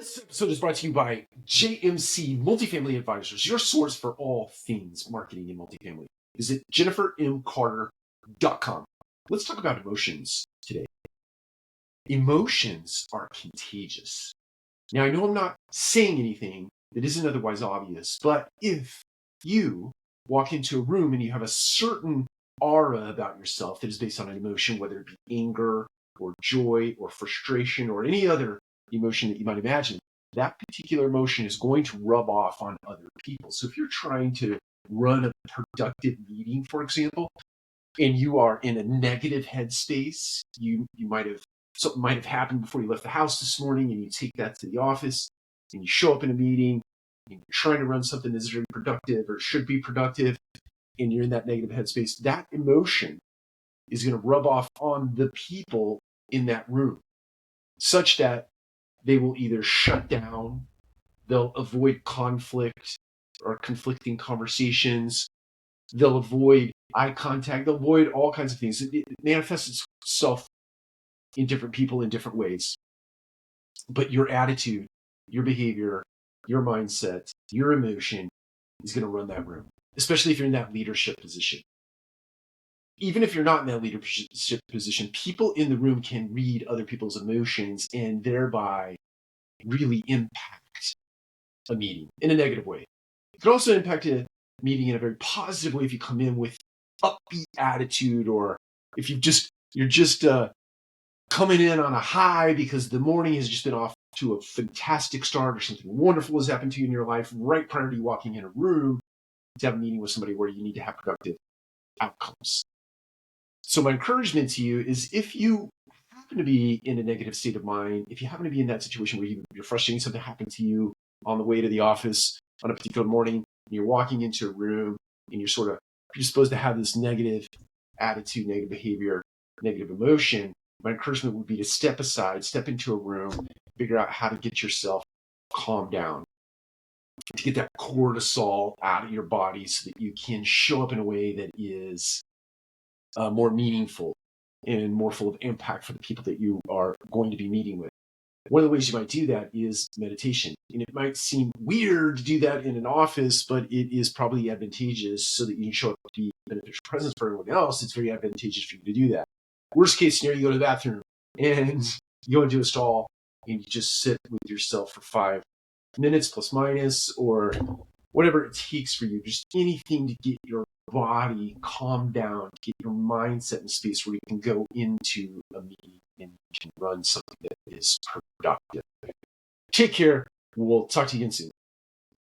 This episode is brought to you by JMC Multifamily Advisors, your source for all things marketing in multifamily. Visit jennifermcarter.com. Let's talk about emotions today. Emotions are contagious. Now, I know I'm not saying anything that isn't otherwise obvious, but if you walk into a room and you have a certain aura about yourself that is based on an emotion, whether it be anger or joy or frustration or any other emotion that you might imagine, that particular emotion is going to rub off on other people. So if you're trying to run a productive meeting, for example, and you are in a negative headspace, something might have happened before you left the house this morning, and you take that to the office and you show up in a meeting and you're trying to run something that's very productive or should be productive, and you're in that negative headspace, that emotion is going to rub off on the people in that room such that they will either shut down, they'll avoid conflict or conflicting conversations, they'll avoid eye contact, they'll avoid all kinds of things. It manifests itself in different people in different ways. But your attitude, your behavior, your mindset, your emotion is going to run that room, especially if you're in that leadership position. Even if you're not in that leadership position, people in the room can read other people's emotions and thereby really impact a meeting in a negative way. It could also impact a meeting in a very positive way if you come in with upbeat attitude, or if you're just coming in on a high because the morning has just been off to a fantastic start, or something wonderful has happened to you in your life right prior to you walking in a room to have a meeting with somebody where you need to have productive outcomes. So my encouragement to you is, if you happen to be in a negative state of mind, if you happen to be in that situation where you're frustrating, something happened to you on the way to the office on a particular morning, and you're walking into a room and you're supposed to have this negative attitude, negative behavior, negative emotion, my encouragement would be to step aside, step into a room, figure out how to get yourself calmed down, to get that cortisol out of your body so that you can show up in a way that is more meaningful and more full of impact for the people that you are going to be meeting with. One of the ways you might do that is meditation. And it might seem weird to do that in an office, but it is probably advantageous so that you can show up to be a beneficial presence for everyone else. It's very advantageous for you to do that. Worst case scenario, you go to the bathroom and you go into a stall and you just sit with yourself for 5 minutes plus minus, or whatever it takes for you, just anything to get your body calmed down, get your mindset in a space where you can go into a meeting and you can run something that is productive. Take care. We'll talk to you again soon.